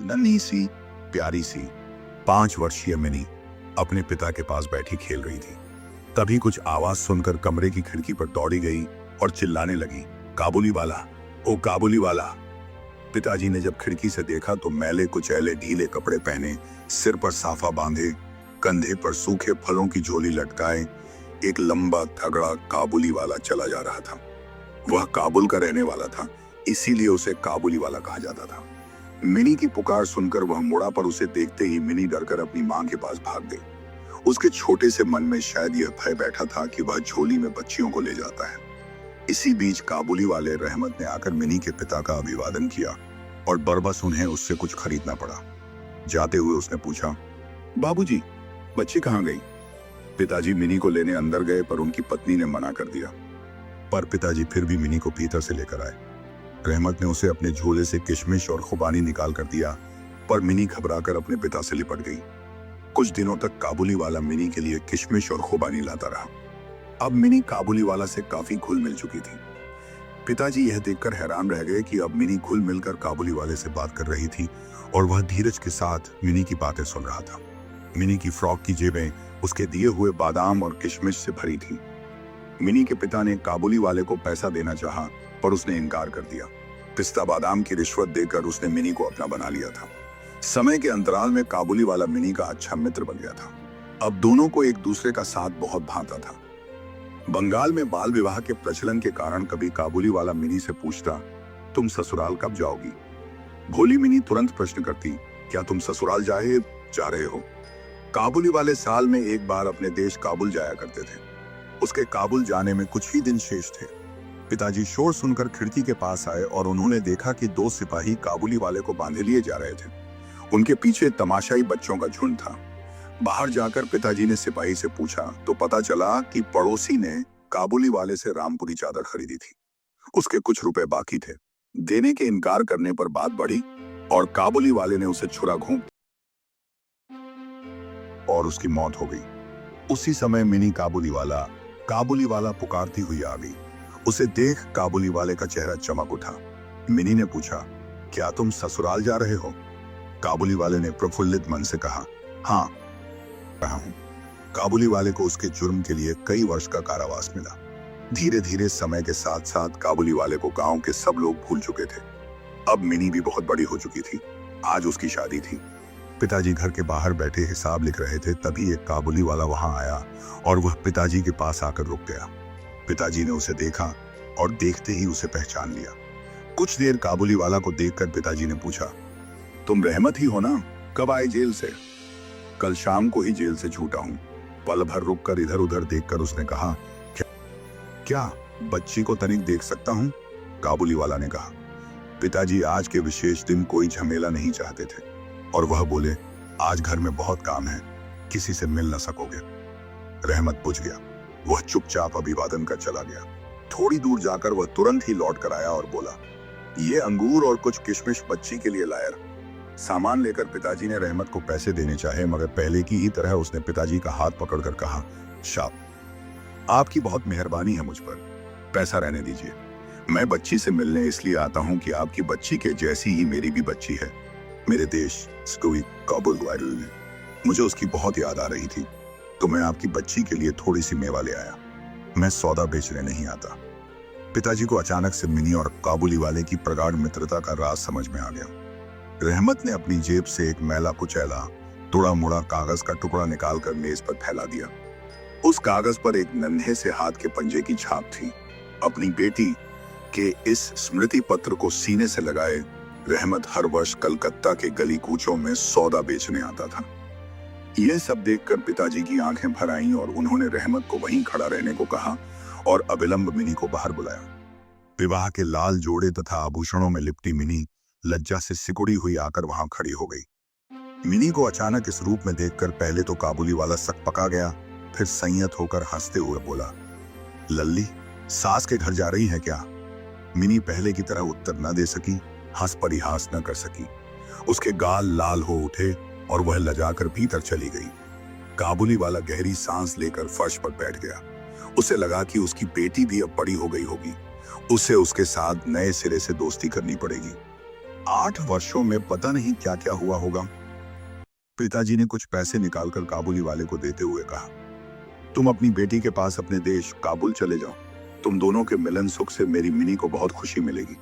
नन्ही सी प्यारी सी 5 वर्षीय मिनी अपने पिता के पास बैठी खेल रही थी। तभी कुछ आवाज सुनकर कमरे की खिड़की पर दौड़ी गई और चिल्लाने लगी, काबुली वाला, ओ काबुली वाला। पिताजी ने जब खिड़की से देखा तो मैले कुचैले ढीले कपड़े पहने, सिर पर साफा बांधे, कंधे पर सूखे फलों की झोली लटकाए एक लंबा तगड़ा काबुली वाला चला जा रहा था। वह काबुल का रहने वाला था, इसीलिए उसे काबुली वाला कहा जाता था। मिनी की पुकार सुनकर वह मुड़ा, पर उसे देखते ही मिनी डरकर अपनी मां के पास भाग गई। उसके छोटे से मन में शायद यह भय बैठा था कि वह झोली में बच्चियों को ले जाता है। इसी बीच काबुली वाले रहमत ने आकर मिनी के पिता का अभिवादन किया और बरबस उन्हें उससे कुछ खरीदना पड़ा। जाते हुए उसने पूछा, बाबूजी, बच्ची कहाँ गई? पिताजी मिनी को लेने अंदर गए, पर उनकी पत्नी ने मना कर दिया। पर पिताजी फिर भी मिनी को भीतर से लेकर आए। रहमत ने उसे अपने झोले से किशमिश और खुबानी निकाल कर दिया, पर मिनी घबराकर अपने पिता से लिपट गई। कुछ दिनों तक काबुली वाला मिनी के लिए किशमिश और खुबानी लाता रहा। अब मिनी काबुली वाला से काफी घुल मिल चुकी थी। पिताजी यह देखकर हैरान रह गए कि अब मिनी घुल मिलकर काबुली वाले से बात कर रही थी और वह धीरज के साथ मिनी की बातें सुन रहा था। मिनी की फ्रॉक की जेबें उसके दिए हुए बादाम और किशमिश से भरी थी। मिनी के पिता ने काबुली वाले को पैसा देना चाहा, पर उसने इनकार कर दिया। पिस्ता बादाम की रिश्वत देकर उसने मिनी को अपना बना लिया था। समय के अंतराल में काबुली वाला मिनी का अच्छा मित्र बन गया था। अब दोनों को एक दूसरे का साथ बहुत भाता था। बंगाल में बाल विवाह के प्रचलन के कारण कभी काबुली वाला मिनी से पूछता, तुम ससुराल कब जाओगी? भोली मिनी तुरंत प्रश्न करती, क्या तुम ससुराल जा रहे हो? काबुली वाले साल में एक बार अपने देश काबुल जाया करते थे। उसके काबुल जाने में कुछ ही दिन शेष थे। पिताजी शोर सुनकर खिड़की के पास आए और उन्होंने देखा कि 2 सिपाही काबुली वाले को बांधे लिए जा रहे थे। उनके पीछे तमाशाई बच्चों का झुंड था। बाहर जाकर पिताजी ने सिपाही से पूछा तो पता चला कि पड़ोसी ने काबुली वाले से रामपुरी चादर खरीदी थी। उसके कुछ रुपए बाकी थे। देने के इनकार करने पर बात बढ़ी और काबुली वाले ने उसे छुरा घोंप और उसकी मौत हो गई। उसी समय मिनी काबुली वाला पुकारती हुई आ गई। उसे देख काबुली वाले का चेहरा चमक उठा। मिनी ने पूछा, क्या तुम ससुराल जा रहे हो? काबुली वाले ने प्रफुल्लित मन से कहा, हाँ, रहा हूं। काबुली वाले को उसके जुर्म के लिए कई वर्ष का कारावास मिला। धीरे धीरे समय के साथ साथ काबुली वाले को गांव के सब लोग भूल चुके थे। अब मिनी भी बहुत बड़ी हो चुकी थी। आज उसकी शादी थी। पिताजी घर के बाहर बैठे हिसाब लिख रहे थे, तभी एक काबुली वाला वहां आया और वह पिताजी के पास आकर रुक गया। पिताजी ने उसे देखा और देखते ही उसे पहचान लिया। कुछ देर काबुली वाला को देखकर पिताजी ने पूछा, तुम रहमत ही हो ना? कब आए जेल से? कल शाम को ही जेल से छूटा हूं। पल भर रुककर इधर उधर देखकर उसने कहा, क्या बच्ची को तनिक देख सकता हूं? काबुली वाला ने कहा। पिताजी आज के विशेष दिन कोई झमेला नहीं चाहते थे और वह बोले, आज घर में बहुत काम है, किसी से मिल न सकोगे। रहमत बुझ गया। वह चुपचाप अभिवादन कर चला गया। थोड़ी दूर जाकर वह तुरंत ही लौट कर आया और बोला, ये अंगूर और कुछ किशमिश बच्ची के लिए लाया। सामान लेकर पिताजी ने रहमत को पैसे देने चाहे, मगर पहले की ही तरह उसने पिताजी का हाथ पकड़कर कहा, शाप, आपकी बहुत मेहरबानी है मुझ पर, पैसा रहने दीजिए। मैं बच्ची से मिलने इसलिए आता हूं कि आपकी बच्ची के जैसी ही मेरी भी बच्ची है। मेरे देश काबुल में मुझे उसकी बहुत याद आ रही थी, तो मैं आपकी बच्ची के लिए थोड़ी सी मेवा ले आया। मैं सौदा बेचने नहीं आता। पिताजी को अचानक से मिनी और काबुली वाले की प्रगाढ़ मित्रता का राज समझ में आ गया। रहमत ने अपनी जेब से एक मैला कुचैला तुड़ा मुड़ा कागज का टुकड़ा निकालकर मेज पर फैला दिया। उस कागज पर एक नन्हे से हाथ के पंजे की छाप थी। अपनी बेटी के इस स्मृति पत्र को सीने से लगाए रहमत हर वर्ष कलकत्ता के गली कूचों में सौदा बेचने आता था। यह सब देखकर पिताजी की आंखें भर आईं और उन्होंने रहमत को वहीं खड़ा रहने को कहा और अविलंब मिनी को बाहर बुलाया। विवाह के लाल जोड़े तथा आभूषणों में लिपटी मिनी लज्जा से सिकुड़ी हुई आकर वहां खड़ी हो गई। मिनी को अचानक इस रूप में देखकर पहले तो काबुली वाला सक पका गया, फिर संयत होकर हंसते हुए बोला, लल्ली, सास के घर जा रही है क्या? मिनी पहले की तरह उत्तर न दे सकी, हंस परिहास न कर सकी। उसके गाल लाल हो उठे और वह लजाकर भीतर चली गई। काबुली वाला गहरी सांस लेकर फर्श पर बैठ गया। उसे लगा कि उसकी बेटी भी अब बड़ी हो गई होगी। उसे उसके साथ नए सिरे से दोस्ती करनी पड़ेगी। 8 वर्षों में पता नहीं क्या क्या हुआ होगा। पिताजी ने कुछ पैसे निकालकर काबुली वाले को देते हुए कहा, तुम अपनी बेटी के पास अपने देश काबुल चले जाओ। तुम दोनों के मिलन सुख से मेरी मिनी को बहुत खुशी मिलेगी।